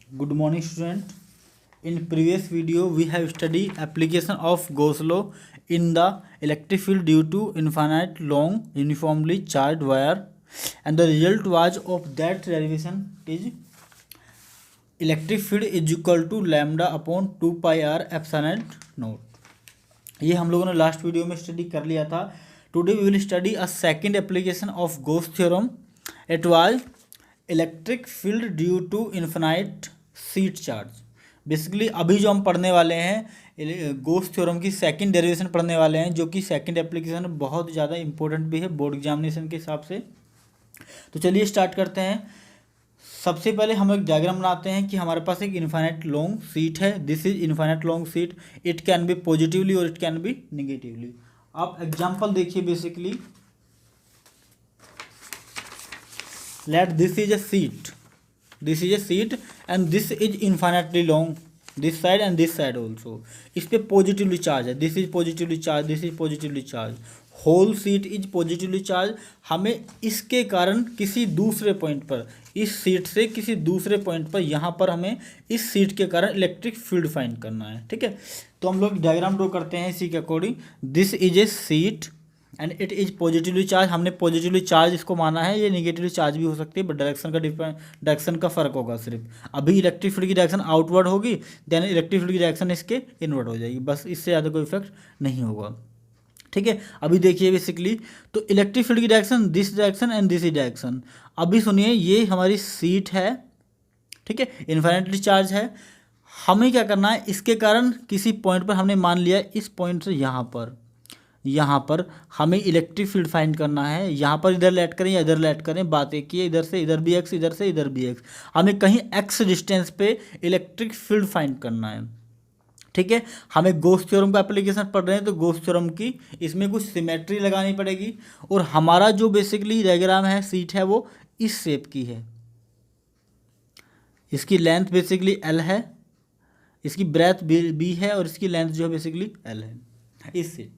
Good morning, student. In previous video, we have studied application of Gauss law in the electric field due to infinite long uniformly charged wire, and the result was of that derivation is electric field is equal to lambda upon 2 pi r epsilon naught. ये हम लोगों ने last video में study कर लिया था. Today we will study a second application of Gauss theorem. It was electric field due to infinite sheet charge. Basically अभी जो हम पढ़ने वाले हैं गॉस थ्योरम की सेकंड डेरिवेशन पढ़ने वाले हैं, जो कि सेकंड एप्लीकेशन बहुत ज़्यादा इंपॉर्टेंट भी है बोर्ड एग्जामिनेशन के हिसाब से. तो चलिए स्टार्ट करते हैं. सबसे पहले हम एक डायग्राम बनाते हैं कि हमारे पास एक इन्फाइनाइट लॉन्ग सीट है. This is infinite long seat. It can be positively और इट कैन बी निगेटिवली. आप एग्जांपल देखिए. Basically let this is a seat and this is infinitely long, this side and this side also. इस पे positively charge है. This is positively charge, this is positively charge. Whole sheet is positively charge. हमें इसके कारण किसी दूसरे point पर, इस सीट से किसी दूसरे पॉइंट पर, यहाँ पर हमें इस सीट के कारण इलेक्ट्रिक फील्ड फाइंड करना है. ठीक है, तो हम लोग डायग्राम ड्रॉ करते हैं इसी के according. This is a seat and it is positively charge. हमने पॉजिटिवली चार्ज इसको माना है. ये निगेटिवली चार्ज भी हो सकती है, बट डायरेक्शन का फर्क होगा सिर्फ. अभी इलेक्ट्रिक फील्ड की डायरेक्शन आउटवर्ड होगी, देन इलेक्ट्रिक फील्ड की डायरेक्शन इसके इनवर्ड हो जाएगी. बस इससे ज़्यादा कोई इफेक्ट नहीं होगा. ठीक है, अभी देखिए बेसिकली तो इलेक्ट्रिक फील्ड की direction this direction and this direction. अभी सुनिए, ये हमारी सीट है. ठीक है, इन्फिनिटली चार्ज है. हमें क्या करना है, इसके कारण किसी पॉइंट पर हमने मान लिया इस पॉइंट से यहाँ पर हमें इलेक्ट्रिक फील्ड फाइंड करना है. यहाँ पर इधर लेट करें या इधर लेट करें, बात एक ही है. इधर से इधर भी एक्स, इधर से इधर भी एक्स. हमें कहीं एक्स डिस्टेंस पे इलेक्ट्रिक फील्ड फाइंड करना है. ठीक है, हमें गॉस थ्योरम का एप्लीकेशन पढ़ रहे हैं तो गॉस थ्योरम की इसमें कुछ सिमेट्री लगानी पड़ेगी. और हमारा जो बेसिकली डायग्राम है, सीट है, वो इस शेप की है. इसकी लेंथ बेसिकली एल है, इसकी ब्रेथ बी है, और इसकी लेंथ जो है बेसिकली एल है इससे.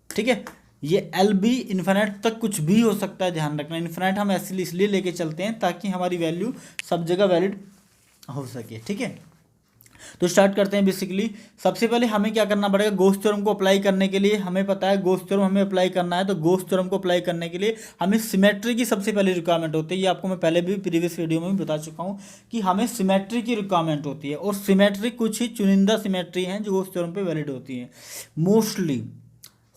ठीक है, ये एल बी इन्फिनाइट तक कुछ भी हो सकता है, ध्यान रखना. इन्फिनाइट हम इसलिए लेके चलते हैं ताकि हमारी वैल्यू सब जगह वैलिड हो सके. ठीक है, तो स्टार्ट करते हैं. बेसिकली सबसे पहले हमें क्या करना पड़ेगा, गॉस थ्योरम को अप्लाई करने के लिए. हमें पता है गॉस थ्योरम हमें अप्लाई करना है, तो गॉस थ्योरम को अप्लाई करने के लिए हमें सिमेट्री की सबसे पहले रिक्वायरमेंट होती है. ये आपको मैं पहले भी प्रीवियस वीडियो में भी बता चुका हूँ कि हमें सिमेट्री की रिक्वायरमेंट होती है. और सिमेट्री कुछ ही चुनिंदा सिमेट्री हैं जो गॉस थ्योरम पर वैलिड होती हैं. मोस्टली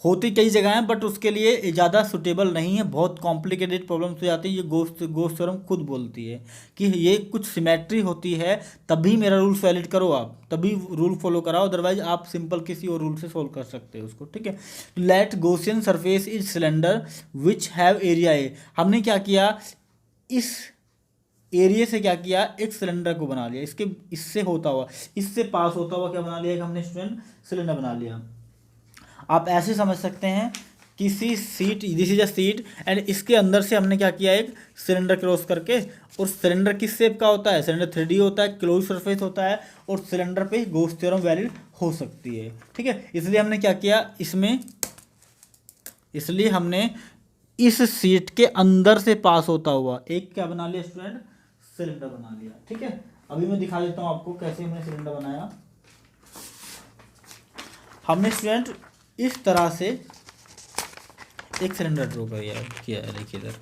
होती कई जगह हैं, बट उसके लिए ज़्यादा सुटेबल नहीं है. बहुत कॉम्प्लिकेटेड प्रॉब्लम्स हो जाती है. ये गॉस थ्योरम खुद बोलती है कि ये कुछ सिमेट्री होती है, तभी मेरा रूल्स वैलिड करो आप, तभी रूल फॉलो कराओ. अदरवाइज आप सिंपल किसी और रूल से सोल्व कर सकते हो उसको. ठीक है, let Gaussian surface is cylinder which have area A. हमने क्या किया, इस एरिया से क्या किया, एक सिलेंडर को बना लिया. इससे होता हुआ, इससे पास होता हुआ क्या बना लिया, एक हमने स्टूडेंट सिलेंडर बना लिया. आप ऐसे समझ सकते हैं, किसी seat, this is a seat and इसके अंदर से हमने क्या किया, एक सिलेंडर क्रॉस करके. और सिलेंडर किस शेप का होता है, सिलेंडर 3D होता है, क्लोज सरफेस होता है, और सिलेंडर पे गॉस थ्योरम वैलिड हो सकती है. ठीक है, इसलिए हमने क्या किया, इसलिए हमने इस सीट के अंदर से पास होता हुआ एक क्या बना लिया स्टूडेंट, सिलेंडर बना लिया. ठीक है, अभी मैं दिखा देता हूँ आपको कैसे हमने सिलेंडर बनाया. हमने स्टूडेंट इस तरह से एक सिलेंडर ड्रॉ किया है. देखिए इधर,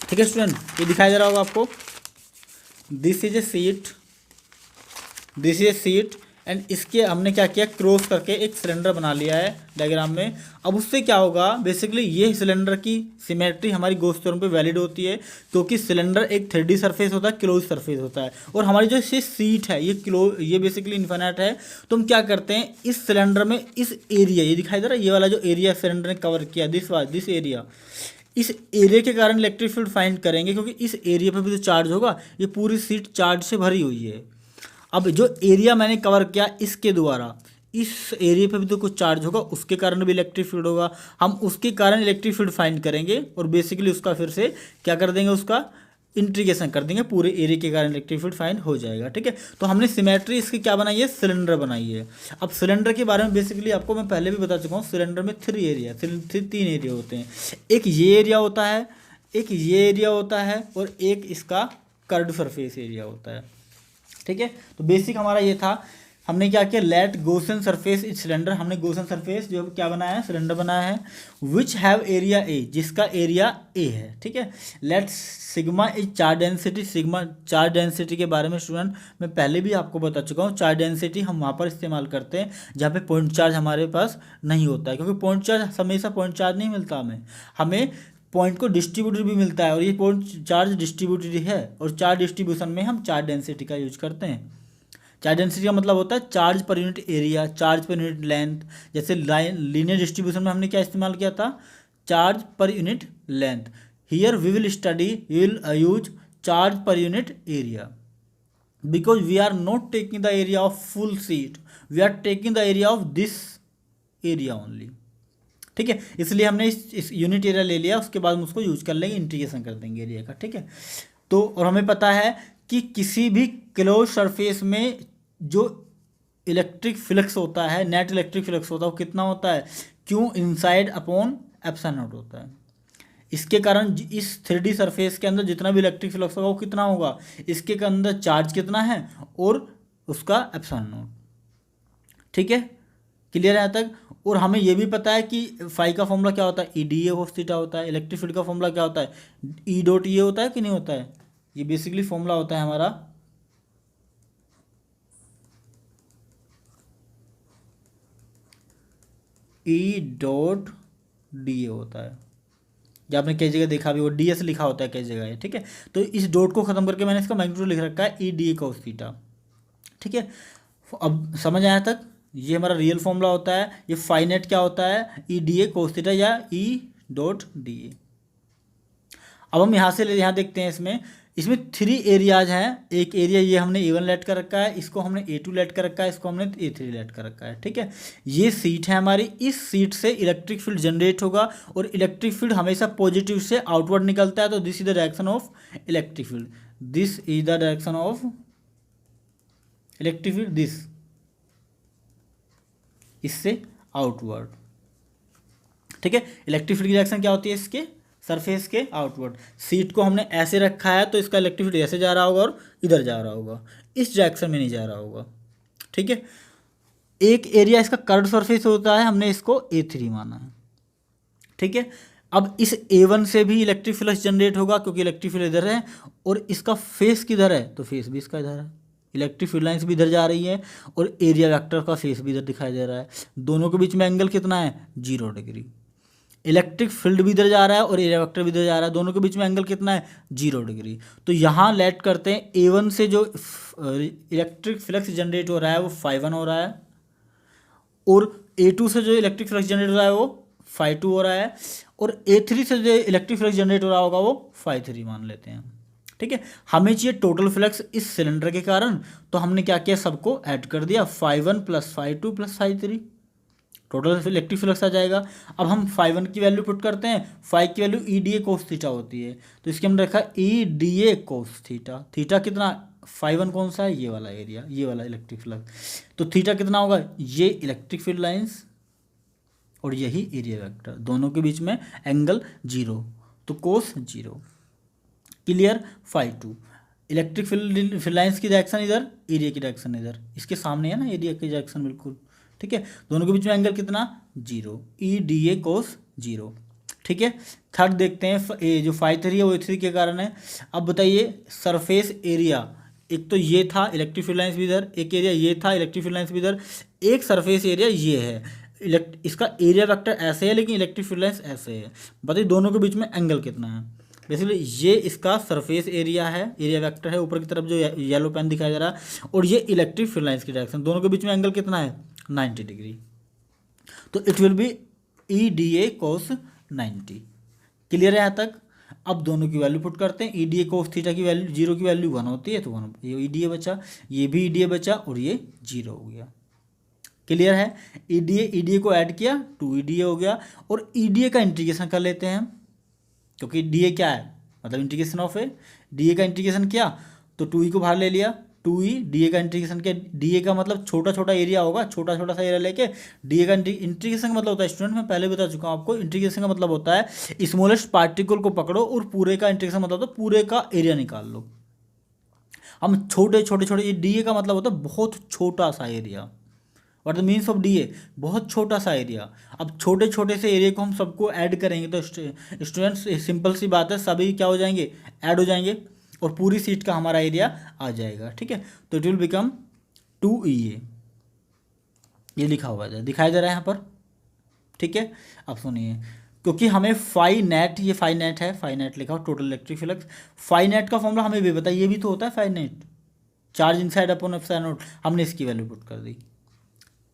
ठीक है स्टूडेंट, ये दिखाई दे रहा होगा आपको. This is a seat and इसके हमने क्या किया, क्रॉस करके एक सिलेंडर बना लिया है डायग्राम में. अब उससे क्या होगा, बेसिकली ये सिलेंडर की सिमेट्री हमारी गॉस थ्योरम पे वैलिड होती है, क्योंकि सिलेंडर एक 3D सरफेस होता है, क्लोज सरफेस होता है. और हमारी जो सीट है ये बेसिकली इन्फिनिट है. तो हम क्या करते हैं, इस सिलेंडर में इस एरिया, ये दिखाई दे रहा है, ये वाला जो एरिया सिलेंडर ने कवर किया, दिस एरिया, इस एरिया के कारण इलेक्ट्रिक फील्ड फाइंड करेंगे, क्योंकि इस एरिया पर भी तो चार्ज होगा. ये पूरी सीट चार्ज से भरी हुई है. अब जो एरिया मैंने कवर किया इसके द्वारा, इस एरिया पे भी तो कुछ चार्ज होगा, उसके कारण भी इलेक्ट्रिक फील्ड होगा. हम उसके कारण इलेक्ट्रिक फील्ड फाइंड करेंगे और बेसिकली उसका फिर से क्या कर देंगे, उसका इंटीग्रेशन कर देंगे, पूरे एरिया के कारण इलेक्ट्रिक फील्ड फाइंड हो जाएगा। ठीक है, तो हमने सिमेट्री इसकी क्या बनाई है, सिलेंडर बनाई है। अब सिलेंडर के बारे में बेसिकली आपको मैं पहले भी बता चुका हूँ, सिलेंडर में 3 एरिया होते हैं। एक ये एरिया होता है, एक ये एरिया होता है, और एक इसका कर्व्ड सरफेस एरिया होता है। ठीक है, तो बेसिक हमारा ये था। हमने क्या किया, let Gaussian surface is cylinder, हमने गॉसियन सरफेस जो क्या बनाया है, सिलेंडर बनाया है, विच हैव एरिया ए, जिसका एरिया ए है। ठीक है, let sigma is charge density, sigma charge density के बारे में स्टूडेंट मैं पहले भी आपको बता चुका हूँ। चार्ज डेंसिटी हम वहाँ पर इस्तेमाल करते हैं जहाँ पे पॉइंट चार्ज हमारे पास नहीं होता है, क्योंकि पॉइंट चार्ज हमेशा पॉइंट चार्ज नहीं मिलता हमें पॉइंट को डिस्ट्रीब्यूटेड भी मिलता है, और ये पॉइंट चार्ज डिस्ट्रीब्यूटेड है, और चार्ज डिस्ट्रीब्यूशन में हम चार्ज डेंसिटी का यूज करते हैं। चार्ज डेंसिटी का मतलब होता है charge per unit area, charge per unit length. जैसे लीनियर डिस्ट्रीब्यूशन में हमने क्या इस्तेमाल किया था, charge per unit length. Here we will study, we will use charge per unit area, because we are not taking the area of full sheet, we are taking the area of this area only. ठीक है, इसलिए हमने इस unit area ले लिया, उसके बाद हम उसको यूज कर लेंगे, इंटीग्रेशन कर देंगे एरिया का। ठीक है, तो और हमें पता है कि किसी भी क्लोज सरफेस में जो इलेक्ट्रिक फ्लक्स होता है, नेट इलेक्ट्रिक फ्लक्स होता है, वो कितना होता है, Q inside upon epsilon not होता है। इसके कारण इस 3D सरफेस के अंदर जितना भी इलेक्ट्रिक फ्लक्स होगा वो कितना होगा, इसके अंदर चार्ज कितना है और उसका एप्सिलॉन नॉट। ठीक है, क्लियर है यहाँ तक। और हमें ये भी पता है कि फाई का फॉर्मूला क्या होता है, ई डी ए कोस थीटा होता है। इलेक्ट्रिक फील्ड का फॉर्मूला क्या होता है, ई डॉट ए होता है कि नहीं होता है, ये बेसिकली फॉर्मूला होता है हमारा ई डॉट डी ए होता है, या आपने कई जगह देखा भी, वो डी एस लिखा होता है कई जगह है। ठीक है, तो इस डॉट को खत्म करके मैंने इसका मैग्नीट्यूड लिख रखा है ई डी ए कोस थीटा। ठीक है, अब समझ आया तक, ये हमारा रियल फॉर्मूला होता है। ये फाइनेट क्या होता है, ई डी ए कोस थीटा या ई डॉट डी ए। अब हम यहाँ से यहाँ देखते हैं, इसमें 3 एरियाज हैं। एक एरिया ये हमने A1 लेट कर रखा है, इसको हमने A2 लेट कर रखा है, इसको हमने A3 लेट कर रखा है। ठीक है, ये सीट है हमारी, इस सीट से इलेक्ट्रिक फील्ड जनरेट होगा, और इलेक्ट्रिक फील्ड हमेशा पॉजिटिव से आउटवर्ड निकलता है। तो this is the direction of electric field, this is the direction of electric field, this इससे आउटवर्ड। ठीक है, इलेक्ट्रिक फील्ड की डायरेक्शन क्या होती है, इसके सरफेस के आउटवर्ड। सीट को हमने ऐसे रखा है तो इसका इलेक्ट्रिक फील्ड ऐसे जा रहा होगा और इधर जा रहा होगा, इस डायरेक्शन में नहीं जा रहा होगा। ठीक है, एक एरिया इसका कर्व्ड सरफेस होता है, हमने इसको A3 माना है। ठीक है, अब इस A1 से भी इलेक्ट्रिक फ्लक्स जनरेट होगा, क्योंकि इलेक्ट्रिक फील्ड इधर है, और इसका फेस किधर है, तो फेस भी इसका इधर है। इलेक्ट्रिक फील्ड लाइन्स भी इधर जा रही है, और एरिया वेक्टर का फेस भी इधर दिखाई दे रहा है। दोनों के बीच में एंगल कितना है, 0 डिग्री। इलेक्ट्रिक फील्ड भी इधर जा रहा है और एरिया वेक्टर भी इधर जा रहा है, दोनों के बीच में एंगल कितना है, 0 डिग्री। तो यहाँ लेट करते हैं, A1 से जो इलेक्ट्रिक फ्लक्स जनरेट हो रहा है वो φ1 हो रहा है, और A2 से जो इलेक्ट्रिक फ्लक्स जनरेट हो रहा है वो φ2 हो रहा है, और A3 से जो इलेक्ट्रिक फ्लक्स जनरेट हो रहा होगा वो φ3 मान लेते हैं। ठीक है, हमें चाहिए टोटल फ्लक्स इस सिलेंडर के कारण, तो हमने क्या किया, सबको ऐड कर दिया, φ1 + φ2 + φ3, टोटल इलेक्ट्रिक फ्लक्स आ जाएगा। अब हम φ1 की वैल्यू पुट करते हैं, फाई की value E D A cos theta होती है, तो इसके हमने रखा ई D A cos theta. Theta कितना, φ1 कौन सा है, ये वाला एरिया, ये वाला इलेक्ट्रिक फ्लक्स, तो थीटा कितना होगा, ये इलेक्ट्रिक फील्ड लाइंस और यही एरिया वेक्टर, दोनों के बीच में एंगल 0, तो कोस 0। क्लियर, φ2 इलेक्ट्रिक फील्ड लाइंस की डायरेक्शन इधर, एरिया की डायरेक्शन इधर, इसके सामने है ना एरिया की डायरेक्शन बिल्कुल। ठीक है, दोनों के बीच में एंगल कितना, 0, ई डी ए कोस 0। ठीक है, थर्ड देखते हैं, ये जो φ3 है वो A3 के कारण है। अब बताइए सरफेस एरिया, एक तो ये था इलेक्ट्रिक फील्ड लाइंस भी इधर, एक एरिया ये था इलेक्ट्रिक फील्ड लाइंस भी इधर, एक सरफेस एरिया ये है। इसका एरिया वेक्टर ऐसे है लेकिन इलेक्ट्रिक फील्ड लाइंस ऐसे है। बताइए दोनों के बीच में एंगल कितना है। बेसिकली ये इसका सरफेस एरिया है, एरिया वेक्टर है, ऊपर की तरफ जो येलो पेन दिखाई दे रहा है, और ये इलेक्ट्रिक फील्ड लाइंस की डायरेक्शन, दोनों के बीच में एंगल कितना है, 90 डिग्री। तो it will be E D A cos 90। Clear है यहाँ तक। अब दोनों की वैल्यू पुट करते हैं, ई डी ए कोस थीटा की वैल्यू 0 की वैल्यू 1 होती है, तो 1 ये ई डी ए बचा, ये भी ई डी ए बचा, और ये 0 हो गया। क्लियर है, ई डी ए को ऐड किया 2 ई डी ए हो गया, और ई डी ए का इंटीग्रेशन कर लेते हैं, क्योंकि डी ए क्या है, मतलब integration of A D A का इंटीग्रेशन किया तो 2e को बाहर ले लिया, 2e डी ए का इंटीग्रेशन किया, डी ए का मतलब छोटा छोटा एरिया होगा, छोटा छोटा सा एरिया लेके डी ए का इंटीग्रेशन का मतलब होता है, स्टूडेंट मैं पहले बता चुका हूँ आपको, इंटीग्रेशन का मतलब होता है स्मॉलेस्ट पार्टिकल को पकड़ो और पूरे का इंटीग्रेशन मतलब होता है पूरे का एरिया निकाल लो। हम छोटे छोटे छोटे, ये डी ए का मतलब होता है बहुत छोटा सा area, what the means of D A, बहुत छोटा सा एरिया। अब छोटे छोटे से एरिया को हम सबको ऐड करेंगे तो स्टूडेंट्स सिंपल सी बात है, सभी क्या हो जाएंगे, ऐड हो जाएंगे और पूरी सीट का हमारा एरिया आ जाएगा। ठीक है, तो इट विल बिकम 2EA, ये लिखा हुआ है, दिखाई दे रहा है यहाँ पर। ठीक है, अब सुनिए, क्योंकि हमें फाई नेट, ये फाई नेट है, फाई नेट लिखा हो total electric flux, phi net का फॉर्मूला हमें भी पता है, ये भी तो होता है phi net, charge inside upon epsilon not, हमने इसकी वैल्यू पुट कर दी।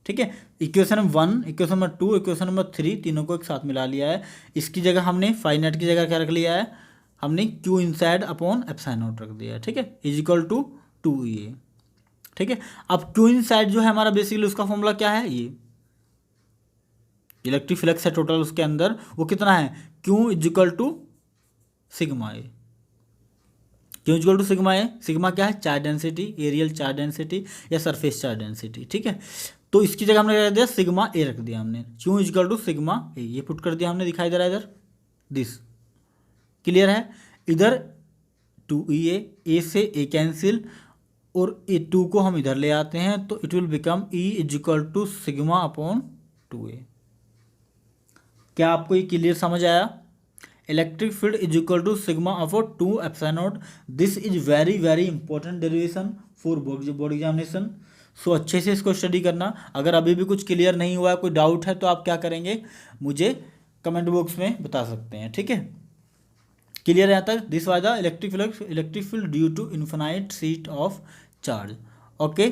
ठीक है, equation number 1, equation number 2, equation number 3, तीनों को एक साथ मिला लिया है। इसकी जगह हमने फाई नेट की जगह क्या रख लिया है, हमने Q inside upon epsilon not रख दिया है। ठीक है, इज इक्वल टू 2EA। ठीक है, अब क्यू इनसाइड जो है हमारा बेसिकली उसका फॉर्मूला क्या है, ये इलेक्ट्रिक फ्लक्स है टोटल उसके अंदर, वो कितना है, Q is equal to sigma A. Q is equal to sigma A, sigma क्या है, charge density, areal charge density या सरफेस चार्ज डेंसिटी। ठीक है, तो इसकी जगह हमने रख दिया सिग्मा ए, रख दिया हमने, Q is equal to sigma A, ये पुट कर दिया हमने, दिखाई दे रहा है इधर, दिस क्लियर है। इधर 2EA, ए से ए कैंसिल और ए 2 को हम इधर ले आते हैं तो it will become E is equal to sigma upon 2A। क्या आपको ये क्लियर समझ आया, electric field is equal to sigma upon 2 epsilon naught, this is very very important derivation for board examination. So अच्छे से इसको स्टडी करना, अगर अभी भी कुछ क्लियर नहीं हुआ है, कोई डाउट है तो आप क्या करेंगे, मुझे कमेंट बॉक्स में बता सकते हैं। ठीक है, क्लियर है यहाँ तक, this was the electric field due to infinite sheet of charge. Okay.